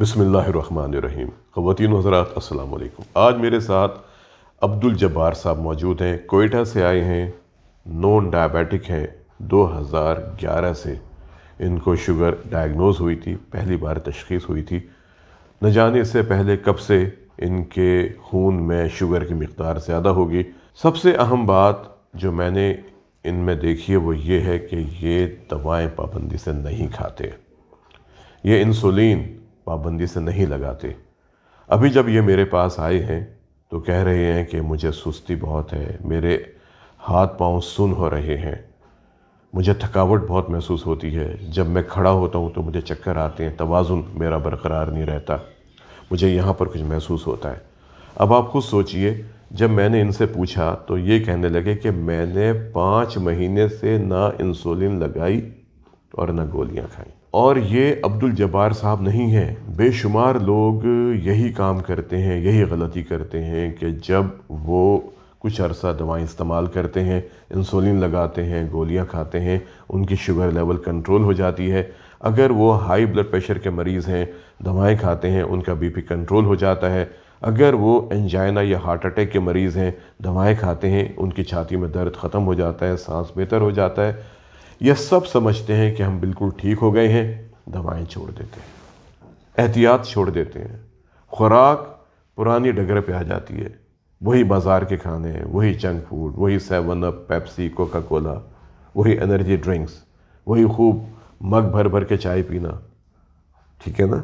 بسم اللہ الرحمن الرحیم۔ خواتین و حضرات السلام علیکم۔ آج میرے ساتھ عبدالجبار صاحب موجود ہیں، کوئٹہ سے آئے ہیں، نون ڈائبیٹک ہیں، 2011 سے ان کو شوگر ڈائگنوز ہوئی تھی، پہلی بار تشخیص ہوئی تھی۔ نہ جانے اس سے پہلے کب سے ان کے خون میں شوگر کی مقدار زیادہ ہوگی۔ سب سے اہم بات جو میں نے ان میں دیکھی ہے وہ یہ ہے کہ یہ دوائیں پابندی سے نہیں کھاتے، یہ انسولین پابندی سے نہیں لگاتے۔ ابھی جب یہ میرے پاس آئے ہیں تو کہہ رہے ہیں کہ مجھے سستی بہت ہے، میرے ہاتھ پاؤں سن ہو رہے ہیں، مجھے تھکاوٹ بہت محسوس ہوتی ہے، جب میں کھڑا ہوتا ہوں تو مجھے چکر آتے ہیں، توازن میرا برقرار نہیں رہتا، مجھے یہاں پر کچھ محسوس ہوتا ہے۔ اب آپ خود سوچئے، جب میں نے ان سے پوچھا تو یہ کہنے لگے کہ میں نے 5 مہینے سے نہ انسولین لگائی اور نہ گولیاں کھائیں۔ اور یہ عبدالجبار صاحب نہیں ہیں، بے شمار لوگ یہی کام کرتے ہیں، یہی غلطی کرتے ہیں کہ جب وہ کچھ عرصہ دوائیں استعمال کرتے ہیں، انسولین لگاتے ہیں، گولیاں کھاتے ہیں، ان کی شوگر لیول کنٹرول ہو جاتی ہے۔ اگر وہ ہائی بلڈ پریشر کے مریض ہیں، دوائیں کھاتے ہیں، ان کا BP کنٹرول ہو جاتا ہے۔ اگر وہ انجائنا یا ہارٹ اٹیک کے مریض ہیں، دوائیں کھاتے ہیں، ان کی چھاتی میں درد ختم ہو جاتا ہے، سانس بہتر ہو جاتا ہے۔ یہ سب سمجھتے ہیں کہ ہم بالکل ٹھیک ہو گئے ہیں، دوائیں چھوڑ دیتے ہیں، احتیاط چھوڑ دیتے ہیں، خوراک پرانی ڈگر پہ آ جاتی ہے، وہی بازار کے کھانے ہیں، وہی جنک فوڈ، وہی 7 اپ، پیپسی، کوکا کولا، وہی انرجی ڈرنکس، وہی خوب مگ بھر بھر کے چائے پینا، ٹھیک ہے نا؟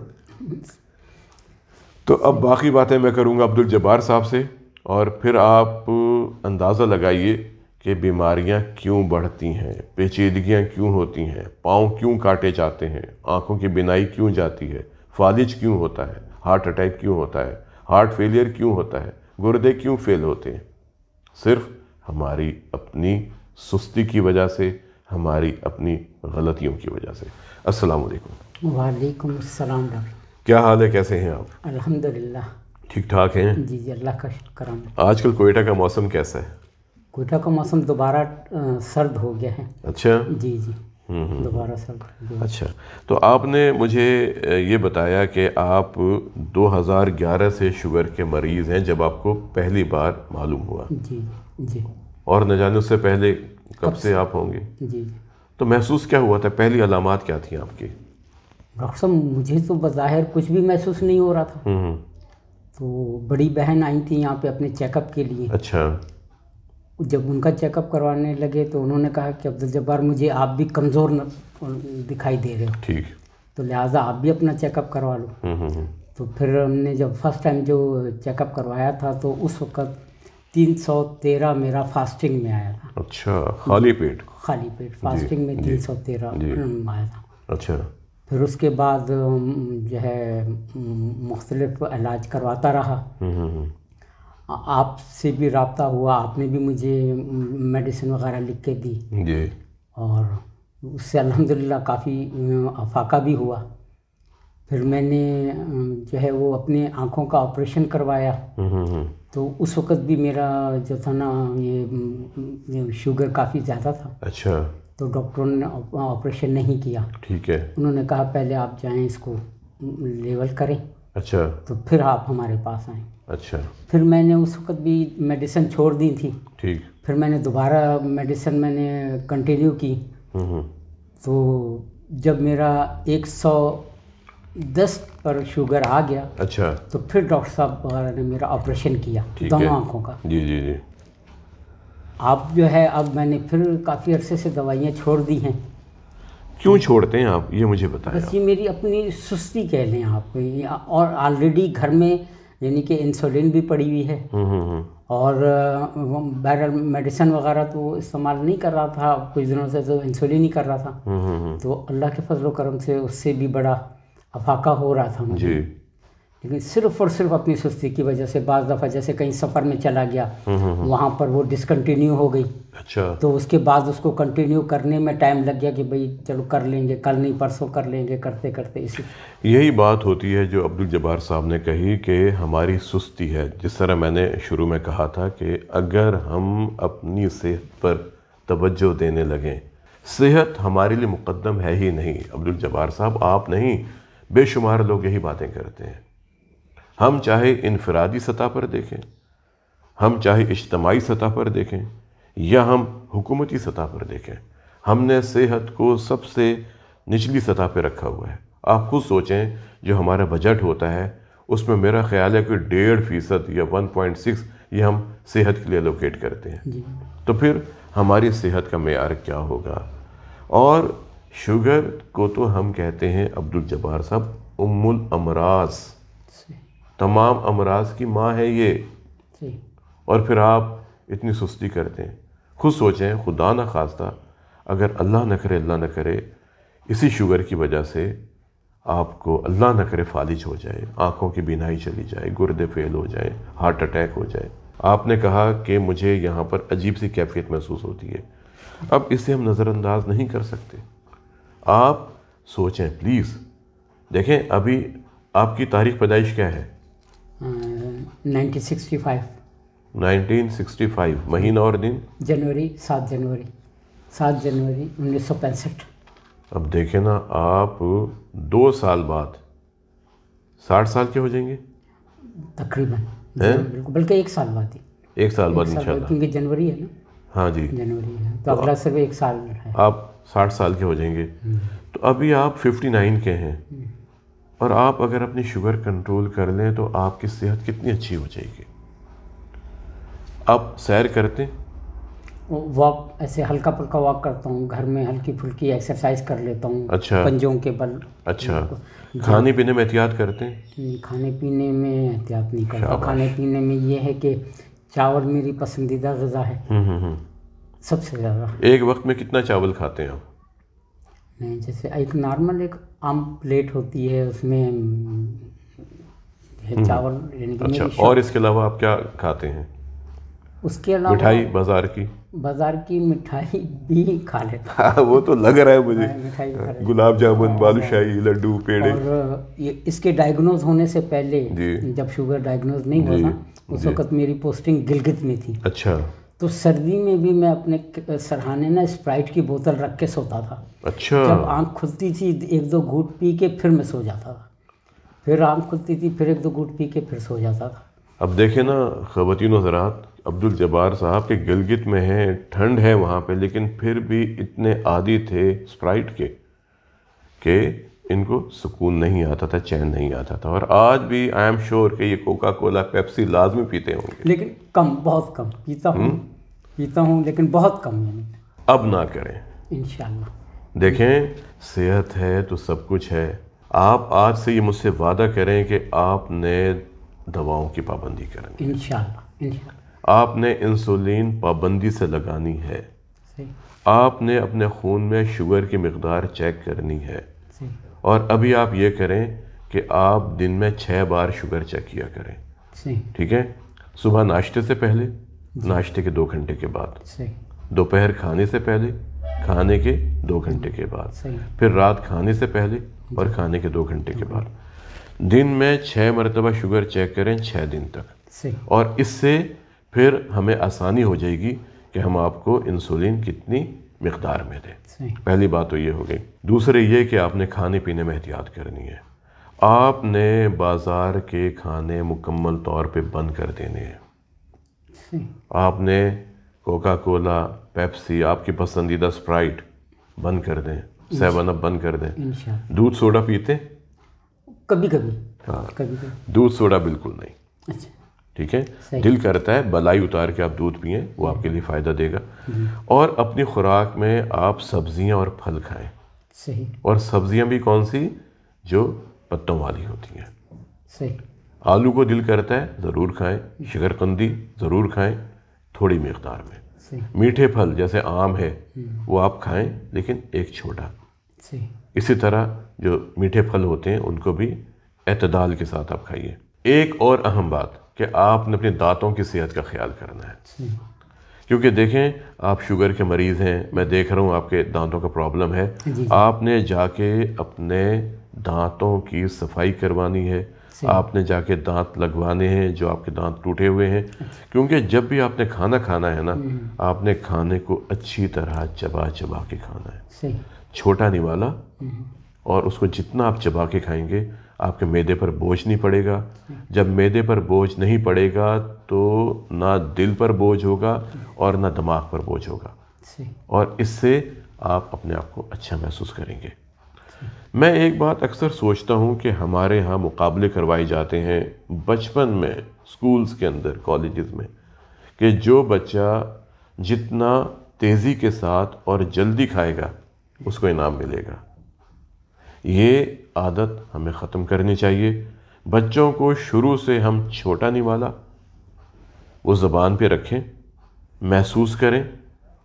تو اب باقی باتیں میں کروں گا عبدالجبار صاحب سے، اور پھر آپ اندازہ لگائیے کہ بیماریاں کیوں بڑھتی ہیں، پیچیدگیاں کیوں ہوتی ہیں، پاؤں کیوں کاٹے جاتے ہیں، آنکھوں کی بینائی کیوں جاتی ہے، فالج کیوں ہوتا ہے، ہارٹ اٹیک کیوں ہوتا ہے، ہارٹ فیلئر کیوں ہوتا ہے، گردے کیوں فیل ہوتے ہیں۔ صرف ہماری اپنی سستی کی وجہ سے، ہماری اپنی غلطیوں کی وجہ سے۔ السلام علیکم۔ وعلیکم السلام ڈاکٹر۔ کیا حال ہے، کیسے ہیں آپ؟ الحمدللہ ٹھیک ٹھاک ہیں؟ جی اللہ کا کرم۔ آج کل کوئٹہ کا موسم کیسا ہے؟ کوئٹہ کا موسم دوبارہ سرد ہو گیا ہے۔ اچھا جی دوبارہ سرد ہو گیا۔ اچھا، تو آپ نے مجھے یہ بتایا کہ آپ 2011 سے شوگر کے مریض ہیں جب آپ کو پہلی بار معلوم ہوا۔ جی اور نہ جانے اس سے پہلے کب سے آپ ہوں گے؟ جی تو محسوس کیا ہوا تھا، پہلی علامات کیا تھیں آپ کی؟ ڈاکٹر صاحب مجھے تو بظاہر کچھ بھی محسوس نہیں ہو رہا تھا۔ تو بڑی بہن آئی تھی یہاں پہ اپنے چیک اپ کے لیے۔ اچھا۔ جب ان کا چیک اپ کروانے لگے تو انہوں نے کہا کہ عبدالجبار مجھے آپ بھی کمزور دکھائی دے رہے ہو، ٹھیک، تو لہٰذا آپ بھی اپنا چیک اپ کروا لو۔ تو پھر ہم نے جب فرسٹ ٹائم جو چیک اپ کروایا تھا تو اس وقت 313 میرا فاسٹنگ میں آیا تھا۔ اچھا، خالی پیٹ؟ خالی پیٹ فاسٹنگ میں 313 آیا تھا۔ اچھا۔ پھر اس کے بعد جو ہے مختلف علاج کرواتا رہا۔ آپ سے بھی رابطہ ہوا، آپ نے بھی مجھے میڈیسن وغیرہ لکھ کے دی جی۔ اور اس سے الحمدللہ کافی افاقہ بھی ہوا۔ پھر میں نے جو ہے وہ اپنے آنکھوں کا آپریشن کروایا، تو اس وقت بھی میرا جو تھا نا یہ شوگر کافی زیادہ تھا۔ اچھا۔ تو ڈاکٹروں نے آپریشن نہیں کیا، ٹھیک ہے۔ انہوں نے کہا پہلے آپ جائیں اس کو لیول کریں، اچھا تو پھر آپ ہمارے پاس آئیں۔ اچھا۔ پھر میں نے اس وقت بھی میڈیسن چھوڑ دی تھی، ٹھیک۔ پھر میں نے دوبارہ میڈیسن میں نے کنٹینیو کی۔ تو جب میرا 110 پر شوگر آ گیا، اچھا، تو پھر ڈاکٹر صاحب وغیرہ نے میرا آپریشن کیا دونوں آنکھوں کا۔ جی جی جی۔ اب جو ہے اب میں نے پھر کافی عرصے سے دوائیاں چھوڑ دی ہیں۔ کیوں چھوڑتے ہیں آپ، یہ مجھے بتائیں۔ بس یہ میری اپنی سستی کہہ لیں آپ، اور آلریڈی گھر میں یعنی کہ انسولین بھی پڑی ہوئی ہے، اور بہرحال میڈیسن وغیرہ تو استعمال نہیں کر رہا تھا کچھ دنوں سے، تو انسولین ہی کر رہا تھا۔ تو اللہ کے فضل و کرم سے اس سے بھی بڑا افاقہ ہو رہا تھا مجھے، لیکن صرف اور صرف اپنی سستی کی وجہ سے بعض دفعہ جیسے کہیں سفر میں چلا گیا، وہاں پر وہ ڈسکنٹینیو ہو گئی۔ اچھا۔ تو اس کے بعد اس کو کنٹینیو کرنے میں ٹائم لگ گیا کہ بھئی چلو کر لیں گے، کل نہیں پرسوں کر لیں گے، کرتے کرتے اسی۔ یہی بات ہوتی ہے جو عبدالجبار صاحب نے کہی کہ ہماری سستی ہے۔ جس طرح میں نے شروع میں کہا تھا کہ اگر ہم اپنی صحت پر توجہ دینے لگیں، صحت ہمارے لیے مقدم ہے ہی نہیں۔ عبدالجبار صاحب آپ نہیں، بے شمار لوگ یہی باتیں کرتے ہیں. ہم چاہے انفرادی سطح پر دیکھیں، ہم چاہے اجتماعی سطح پر دیکھیں، یا ہم حکومتی سطح پر دیکھیں، ہم نے صحت کو سب سے نچلی سطح پہ رکھا ہوا ہے. آپ خود سوچیں، جو ہمارا بجٹ ہوتا ہے اس میں میرا خیال ہے کہ 1.5% یا 1.6 یہ ہم صحت کے لیے الوکیٹ کرتے ہیں. تو پھر ہماری صحت کا معیار کیا ہوگا؟ اور شوگر کو تو ہم کہتے ہیں عبدالجبار صاحب ام الامراض، تمام امراض کی ماں ہے یہ. اور پھر آپ اتنی سستی کرتے ہیں. خود سوچیں، خدا نہ خواستہ اگر اللہ نہ کرے اسی شوگر کی وجہ سے آپ کو اللہ نہ کرے فالج ہو جائے، آنکھوں کی بینائی چلی جائے، گردے فیل ہو جائے، ہارٹ اٹیک ہو جائے. آپ نے کہا کہ مجھے یہاں پر عجیب سی کیفیت محسوس ہوتی ہے. اب اسے ہم نظر انداز نہیں کر سکتے. آپ سوچیں پلیز. دیکھیں ابھی آپ کی تاریخ پیدائش کیا ہے؟ 1965. 1965. مہینہ اور دن؟ جنوری 7 جنوری 1965. اب دیکھیں نا، آپ 2 سال بعد 60 سال کے ہو جائیں گے تقریباً. بالکل، بلکہ 1 سال بعد ہی. 1 سال بعد انشاءاللہ. کیونکہ جنوری ہے نا. ہاں جی، جنوری ہے تو اگلا صرف 1 سال ہے. آپ 60 سال کے ہو جائیں گے. تو ابھی آپ 59 کے ہیں، اور آپ اگر اپنی شوگر کنٹرول کر لیں تو آپ کی صحت کتنی اچھی ہو جائے گی. آپ سیر کرتے ہیں؟ واک، ایسے ہلکا پھلکا واک کرتا ہوں گھر میں، ہلکی پھلکی ایکسرسائز کر لیتا ہوں. اچھا. پنجوں کے بل. اچھا. کھانے پینے میں احتیاط کرتے ہیں؟ کھانے پینے میں احتیاط نہیں کرتا. کھانے پینے میں یہ ہے کہ چاول میری پسندیدہ غذا ہے سب سے زیادہ. ایک وقت میں کتنا چاول کھاتے ہیں آپ؟ جیسے ایک نارمل ایک عام پلیٹ ہوتی ہے، اس میں چاول. اچھا. اور اس کے علاوہ آپ کیا کھاتے ہیں؟ اس کے علاوہ مٹھائی بازار کی مٹھائی بھی کھا لیتا ہوں. وہ تو لگ رہا ہے مجھے. مٹھائی گلاب جامن، بالوشاہی، لڈو، پیڑے. اور اس کے ڈائگنوز ہونے سے پہلے، جب شوگر ڈائگنوز نہیں ہوا تھا اس وقت میری پوسٹنگ گلگت میں تھی. اچھا. تو سردی میں بھی میں اپنے سرہانے نا اسپرائٹ کی بوتل رکھ کے سوتا تھا. اچھا. جب آنکھ کھلتی تھی 1-2 گھونٹ پی کے پھر میں سو جاتا تھا، پھر آنکھ کھلتی تھی پھر 1-2 گھونٹ پی کے پھر سو جاتا تھا. اب دیکھیں نا خواتین و حضرات، عبدالجبار صاحب کے گلگت میں ہیں، ٹھنڈ ہے وہاں پہ، لیکن پھر بھی اتنے عادی تھے اسپرائٹ کے کہ ان کو سکون نہیں آتا تھا، چین نہیں آتا تھا. اور آج بھی آئی ایم شیور کہ یہ کوکا کولا، پیپسی لازمی پیتے ہوں گے. لیکن کم، بہت کم پیتا ہوں لیکن بہت کم. اب نہ کریں انشاءاللہ. دیکھیں، صحت ہے تو سب کچھ ہے. آپ آج سے یہ مجھ سے وعدہ کریں کہ آپ نے دواؤں کی پابندی کرنی، انشاءاللہ. آپ نے انسولین پابندی سے لگانی ہے. آپ نے اپنے خون میں شوگر کی مقدار چیک کرنی ہے. اور ابھی آپ یہ کریں کہ آپ دن میں 6 بار شوگر چیک کیا کریں. ٹھیک ہے؟ صبح ناشتے سے پہلے، ناشتے کے 2 گھنٹے کے بعد، دوپہر کھانے سے پہلے، کھانے کے 2 گھنٹے کے بعد، پھر رات کھانے سے پہلے اور کھانے کے 2 گھنٹے کے بعد. دن میں 6 مرتبہ شوگر چیک کریں 6 دن تک. اور اس سے پھر ہمیں آسانی ہو جائے گی کہ ہم آپ کو انسولین کتنی مقدار میں دیں. پہلی بات تو یہ ہو گئی. دوسرے یہ کہ آپ نے کھانے پینے میں احتیاط کرنی ہے. آپ نے بازار کے کھانے مکمل طور پہ بند کر دینے ہیں. آپ نے کوکا کولا، پیپسی، آپ کی پسندیدہ اسپرائٹ بند کر دیں، 7 اپ بند کر دیں. دودھ سوڈا پیتے؟ کبھی کبھی. ہاں، دودھ سوڈا بالکل نہیں. ٹھیک ہے؟ دل کرتا ہے بلائی اتار کے آپ دودھ پئیں، وہ آپ کے لیے فائدہ دے گا. اور اپنی خوراک میں آپ سبزیاں اور پھل کھائیں. اور سبزیاں بھی کون سی؟ جو پتوں والی ہوتی ہیں. آلو کو دل کرتا ہے ضرور کھائیں، شکرقندی ضرور کھائیں تھوڑی مقدار میں. میٹھے پھل جیسے آم ہے وہ آپ کھائیں لیکن ایک چھوٹا. اسی طرح جو میٹھے پھل ہوتے ہیں ان کو بھی اعتدال کے ساتھ آپ کھائیے. ایک اور اہم بات کہ آپ نے اپنے دانتوں کی صحت کا خیال کرنا ہے. کیونکہ دیکھیں، آپ شوگر کے مریض ہیں، میں دیکھ رہا ہوں آپ کے دانتوں کا پرابلم ہے. آپ نے جا کے اپنے دانتوں کی صفائی کروانی ہے. آپ نے جا کے دانت لگوانے ہیں جو آپ کے دانت ٹوٹے ہوئے ہیں. کیونکہ جب بھی آپ نے کھانا کھانا ہے نا، آپ نے کھانے کو اچھی طرح چبا چبا کے کھانا ہے. چھوٹا نہیں والا، اور اس کو جتنا آپ چبا کے کھائیں گے آپ کے معدے پر بوجھ نہیں پڑے گا. جب معدے پر بوجھ نہیں پڑے گا تو نہ دل پر بوجھ ہوگا اور نہ دماغ پر بوجھ ہوگا, اور اس سے آپ اپنے آپ کو اچھا محسوس کریں گے. میں ایک بات اکثر سوچتا ہوں کہ ہمارے ہاں مقابلے کروائے جاتے ہیں بچپن میں, سکولز کے اندر, کالجز میں, کہ جو بچہ جتنا تیزی کے ساتھ اور جلدی کھائے گا اس کو انعام ملے گا. یہ عادت ہمیں ختم کرنی چاہیے. بچوں کو شروع سے ہم چھوٹا نوالا وہ زبان پہ رکھیں, محسوس کریں,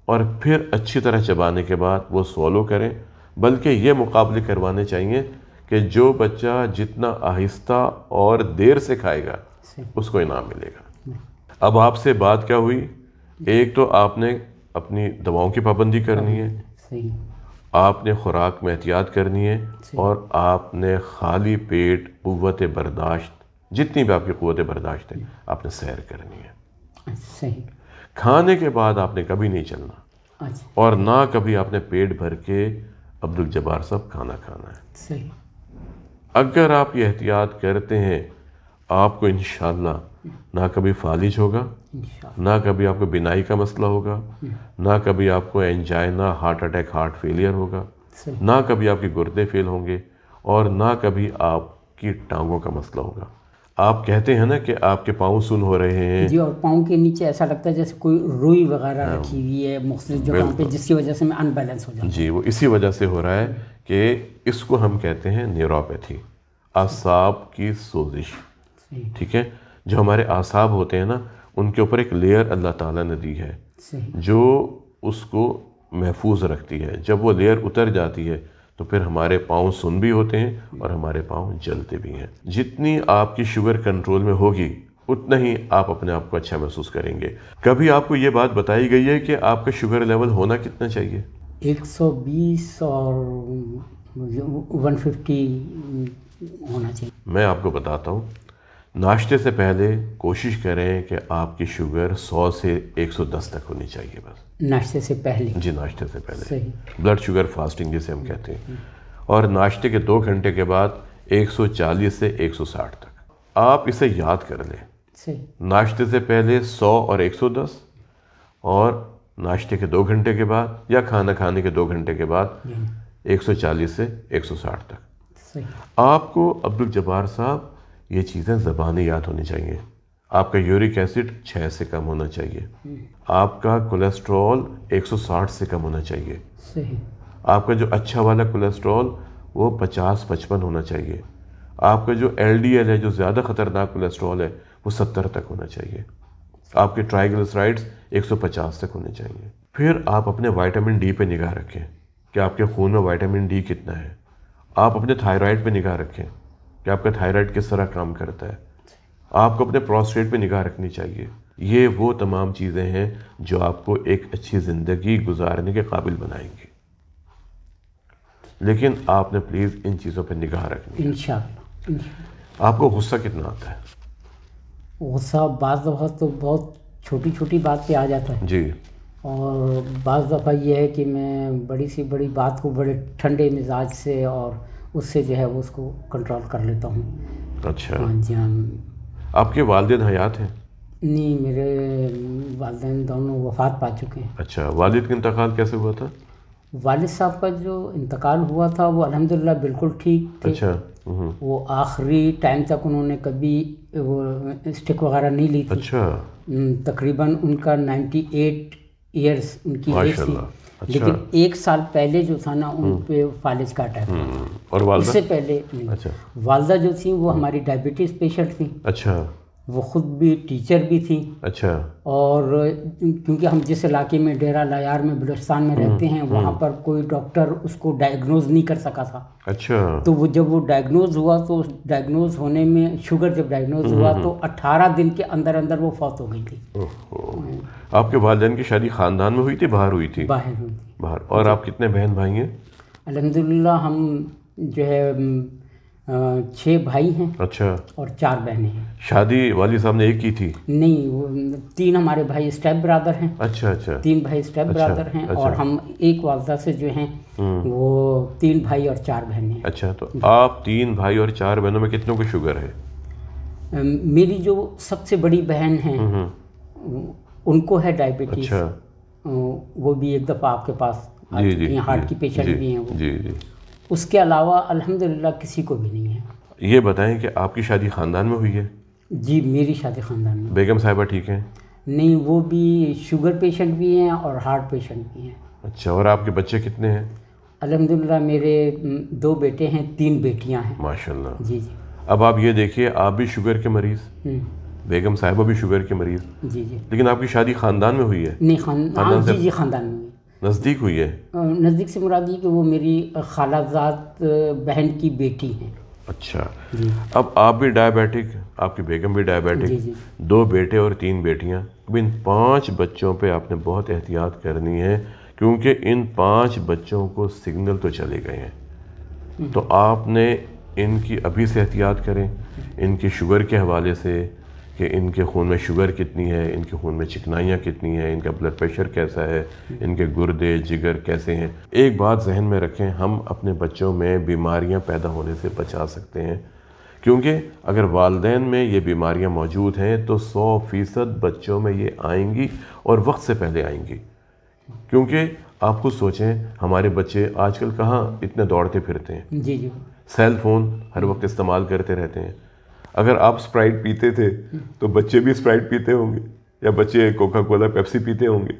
اور پھر اچھی طرح چبانے کے بعد وہ سوالو کریں. بلکہ یہ مقابلے کروانے چاہیے کہ جو بچہ جتنا آہستہ اور دیر سے کھائے گا اس کو انعام ملے گا. اب آپ سے بات کیا ہوئی, ایک تو آپ نے اپنی دواؤں کی پابندی کرنی ہے, آپ نے خوراک میں احتیاط کرنی ہے, اور آپ نے خالی پیٹ قوت برداشت, جتنی بھی آپ کی قوت برداشت ہے, آپ نے سیر کرنی ہے. کھانے کے بعد آپ نے کبھی نہیں چلنا, اور نہ کبھی آپ نے پیٹ بھر کے عبدالجبار صاحب کھانا کھانا ہے. اگر آپ یہ احتیاط کرتے ہیں آپ کو انشاءاللہ نہ کبھی فالج ہوگا, نہ کبھی آپ کو بینائی کا مسئلہ ہوگا, نہ کبھی آپ کو angina, heart attack, heart failure ہوگا, نہ کبھی آپ کے گردے فیل ہوں گے, اور نہ کبھی آپ کی ٹانگوں کا مسئلہ ہوگا. آپ کہتے ہیں نا کہ آپ کے پاؤں سن ہو رہے ہیں, جی, اور پاؤں کے نیچے ایسا لگتا ہے جیسے کوئی روئی وغیرہ رکھی ہوئی ہے مختلف جگہوں پہ, جس کی وجہ سے میں ان بیلنس ہو جاتا ہوں. جی, وہ اسی وجہ سے ہو رہا ہے کہ اس کو ہم کہتے ہیں نیوروپیتھی, اعصاب کی سوزش. ٹھیک ہے, جو ہمارے اعصاب ہوتے ہیں نا ان کے اوپر ایک لیئر اللہ تعالیٰ نے دی ہے جو اس کو محفوظ رکھتی ہے. جب وہ لیئر اتر جاتی ہے تو پھر ہمارے پاؤں سن بھی ہوتے ہیں اور ہمارے پاؤں جلتے بھی ہیں. جتنی آپ کی شوگر کنٹرول میں ہوگی اتنا ہی آپ اپنے آپ کو اچھا محسوس کریں گے. کبھی آپ کو یہ بات بتائی گئی ہے کہ آپ کا شوگر لیول ہونا کتنا چاہیے؟ 120 اور 150 ہونا چاہیے. میں آپ کو بتاتا ہوں, ناشتے سے پہلے کوشش کریں کہ آپ کی شوگر 100 سے 110 تک ہونی چاہیے. بس ناشتے سے پہلے؟ جی, ناشتے سے پہلے. صحیح. بلڈ شوگر فاسٹنگ جسے ہم کہتے ہیں. اور ناشتے کے 2 گھنٹے کے بعد 140 سے 160 تک. آپ اسے یاد کر لیں. صحیح. ناشتے سے پہلے 100 اور 110, اور ناشتے کے 2 گھنٹے کے بعد یا کھانا کھانے کے 2 گھنٹے کے بعد 140 سے 160 تک. صحیح. آپ کو عبدالجبار صاحب یہ چیزیں زبانی یاد ہونی چاہیے. آپ کا یورک ایسڈ 6 سے کم ہونا چاہیے. آپ کا کولیسٹرول 160 سے کم ہونا چاہیے. صحیح. آپ کا جو اچھا والا کولیسٹرول وہ 50-55 ہونا چاہیے. آپ کا جو LDL ہے, جو زیادہ خطرناک کولیسٹرول ہے, وہ 70 تک ہونا چاہیے. آپ کے ٹرائیگلیسرائڈز 150 تک ہونے چاہیے. پھر آپ اپنے وائٹامن ڈی پہ نگاہ رکھیں کہ آپ کے خون میں وائٹامن ڈی کتنا ہے. آپ اپنے تھائرائڈ پہ نگاہ رکھیں کہ آپ کا تھائرائڈ کس طرح کام کرتا ہے. آپ کو اپنے پروسٹیٹ پہ نگاہ رکھنی چاہیے. یہ وہ تمام چیزیں ہیں جو آپ کو ایک اچھی زندگی گزارنے کے قابل بنائیں گی. لیکن آپ نے پلیز ان چیزوں پہ نگاہ رکھنی ہے. انشاءاللہ. آپ کو غصہ کتنا آتا ہے؟ غصہ بعض دفعہ تو بہت چھوٹی چھوٹی بات پہ آ جاتا ہے. جی. اور بعض دفعہ یہ ہے کہ میں بڑی سی بڑی بات کو بڑے ٹھنڈے مزاج سے اور اس سے جو ہے وہ اس کو کنٹرول کر لیتا ہوں. اچھا. ہاں جی. ہاں. آپ کے والدین حیات ہیں؟ نہیں, میرے والدین دونوں وفات پا چکے ہیں. اچھا. والد کا انتقال کیسے ہوا تھا؟ والد صاحب کا جو انتقال ہوا تھا وہ الحمدللہ بالکل ٹھیک تھے. اچھا. وہ آخری ٹائم تک انہوں نے کبھی وہ اسٹک وغیرہ نہیں لی تھی. اچھا. تقریباً ان کا 98 ایئرس ان کی ایج تھی. اچھا. لیکن 1 سال پہلے جو تھا نا ان پہ فالج کا اٹیک ہوا. اور والدہ؟ اس سے پہلے نہیں. اچھا. والدہ جو تھیں وہ ہماری ڈائبٹیز پیشنٹ تھیں. اچھا. وہ خود بھی ٹیچر بھی تھیں. اچھا. اور کیونکہ ہم جس علاقے میں ڈیرہ لایار میں بلوچستان میں رہتے ہیں وہاں پر کوئی ڈاکٹر اس کو ڈائگنوز نہیں کر سکا تھا. اچھا. تو وہ جب وہ ڈائگنوز ہوا تو ڈائگنوز ہونے میں شوگر جب ڈائگنوز ہوا تو 18 دن کے اندر اندر وہ فوت ہو گئی تھی. آپ کے والدین کی شادی خاندان میں ہوئی تھی باہر ہوئی تھی؟ باہر ہوئی تھی. باہر. اور آپ کتنے بہن بھائی ہیں؟ الحمدللہ ہم جو ہے 6 بھائی ہیں. اچھا. اور 4 بہنیں ہیں. شادی والد صاحب نے ایک کی تھی؟ نہیں, وہ 3 ہمارے بھائی اسٹیپ برادر ہیں. اچھا. اچھا. 3 بھائی اسٹیپ برادر ہیں. اور ہم ایک والدہ سے جو ہیں وہ 3 بھائی اور 4 بہنیں ہیں۔ اچھا، تو آپ 3 بھائی اور 4 بہنوں میں کتنوں کو شوگر ہے؟ میری جو سب سے بڑی بہن ہیں ان کو ہے ڈائبٹیز، اچھا، وہ بھی ایک دفعہ آپ کے پاس آ جی چکی جی ہیں، ہارٹ کی پیشنٹ بھی ہیں وہ۔ جی جی۔ اس کے علاوہ الحمدللہ کسی کو بھی نہیں ہے۔ یہ بتائیں کہ آپ کی شادی خاندان میں ہوئی ہے؟ جی میری شادی خاندان میں۔ بیگم صاحبہ ٹھیک ہیں؟ نہیں، وہ بھی شوگر پیشنٹ بھی ہیں اور ہارٹ پیشنٹ بھی ہیں۔ اچھا، اور آپ کے بچے کتنے ہیں؟ الحمدللہ میرے 2 بیٹے ہیں، 3 بیٹیاں ہیں۔ ماشاءاللہ۔ جی جی۔ اب آپ یہ دیکھیے، آپ بھی شوگر کے مریض، بیگم صاحبہ بھی شوگر کے مریض، جی جی۔ لیکن آپ کی شادی خاندان میں ہوئی ہے؟ نہیں خاندان سے جی جی، خاندان میں۔ نزدیک ہوئی ہے؟ نزدیک سے مراد یہ کہ وہ میری خالہ زاد بہن کی بیٹی ہیں۔ اچھا، جی اب آپ بھی ڈائبیٹک، آپ کی بیگم بھی جی ڈائبیٹک، جی 2 بیٹے اور 3 بیٹیاں۔ اب ان 5 بچوں پہ آپ نے بہت احتیاط کرنی ہے، کیونکہ ان 5 بچوں کو سگنل تو چلے گئے ہیں، تو آپ نے ان کی ابھی سے احتیاط کریں، ان کی شوگر کے حوالے سے کہ ان کے خون میں شوگر کتنی ہے، ان کے خون میں چکنائیاں کتنی ہیں، ان کا بلڈ پریشر کیسا ہے، ان کے گردے جگر کیسے ہیں۔ ایک بات ذہن میں رکھیں، ہم اپنے بچوں میں بیماریاں پیدا ہونے سے بچا سکتے ہیں، کیونکہ اگر والدین میں یہ بیماریاں موجود ہیں تو 100% بچوں میں یہ آئیں گی اور وقت سے پہلے آئیں گی۔ کیونکہ آپ خود سوچیں، ہمارے بچے آج کل کہاں اتنے دوڑتے پھرتے ہیں، جی جی۔ سیل فون ہر وقت استعمال کرتے رہتے ہیں۔ اگر آپ اسپرائٹ پیتے تھے تو بچے بھی اسپرائٹ پیتے ہوں گے، یا بچے کوکا کولا پیپسی پیتے ہوں گے؟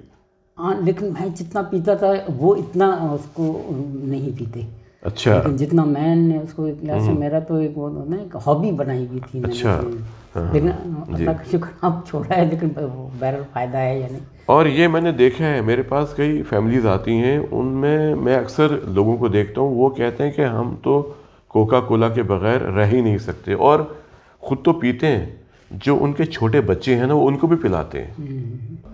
ہاں، لیکن میں جتنا پیتا تھا وہ اتنا اس کو نہیں پیتے۔ اچھا لیکن جتنا میں نے اس کو سے میرا تو ایک وہ نا ایک ہابی بنائی ہوئی تھی میں نے، اچھا، لیکن اللہ کا شکر اب چھوڑا ہے، لیکن بہرحال فائدہ ہے یا نہیں۔ اور یہ میں نے دیکھا ہے، میرے پاس کئی فیملیز آتی ہیں، ان میں اکثر لوگوں کو دیکھتا ہوں، وہ کہتے ہیں کہ ہم تو کوکا کولا کے بغیر رہ ہی نہیں سکتے، اور خود تو پیتے ہیں، جو ان کے چھوٹے بچے ہیں نا وہ ان کو بھی پلاتے ہیں۔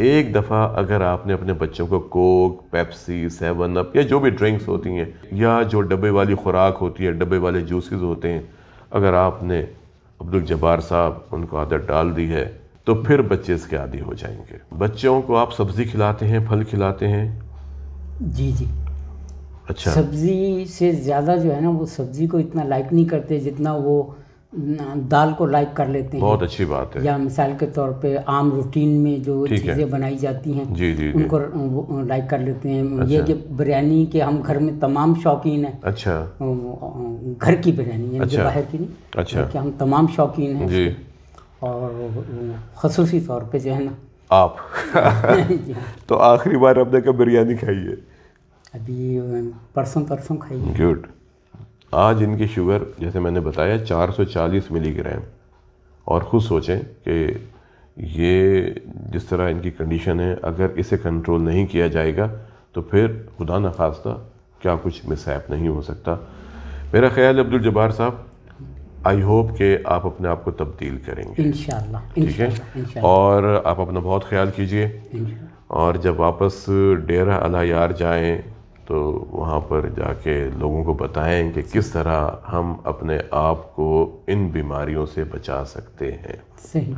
ایک دفعہ اگر آپ نے اپنے بچوں کو کوک، پیپسی، 7 اپ یا جو بھی ڈرنکس ہوتی ہیں، یا جو ڈبے والی خوراک ہوتی ہے، ڈبے والے جوسز ہوتے ہیں، اگر آپ نے عبدالجبار صاحب ان کو عادت ڈال دی ہے تو پھر بچے اس کے عادی ہو جائیں گے۔ بچوں کو آپ سبزی کھلاتے ہیں، پھل کھلاتے ہیں؟ جی جی۔ اچھا، سبزی سے زیادہ جو ہے نا، وہ سبزی کو اتنا لائک نہیں کرتے جتنا وہ دال کو لائک کر لیتے ہیں۔ بہت اچھی بات ہے۔ یا مثال کے طور پہ عام روٹین میں جو ٹھیک ہے، چیزیں بنائی جاتی ہیں جی جی ان جی، کو لائک کر لیتے ہیں۔ یہ کہ بریانی کے ہم گھر میں تمام شوقین ہیں، اچھا گھر کی بریانی یعنی کہ اچھا باہر کی نہیں، اچھا کہ ہم تمام شوقین ہیں جی، اور خصوصی طور پہ جو ہے نا آپ جی ہاں، تو آخری بار آپ نے کب بریانی کھائی ہے؟ ابھی پرسوں کھائی ہے۔ گڈ۔ آج ان کی شوگر جیسے میں نے بتایا 440 ملی گرام، اور خود سوچیں کہ یہ جس طرح ان کی کنڈیشن ہے، اگر اسے کنٹرول نہیں کیا جائے گا تو پھر خدا نخواستہ کیا کچھ مس ہیپ نہیں ہو سکتا۔ میرا خیال ہے عبدالجبار صاحب، آئی ہوپ کہ آپ اپنے آپ کو تبدیل کریں گے، انشاءاللہ ٹھیک ہے؟ انشاءاللہ اور آپ اپنا بہت خیال کیجئے، اور جب واپس ڈیرہ العیار جائیں تو وہاں پر جا کے لوگوں کو بتائیں کہ کس طرح ہم اپنے آپ کو ان بیماریوں سے بچا سکتے ہیں۔ صحیح۔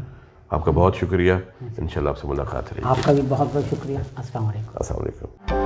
آپ کا بہت شکریہ، انشاءاللہ آپ سے ملاقات رہے گی۔ آپ کا بھی بہت بہت شکریہ۔ السلام علیکم۔ السلام علیکم۔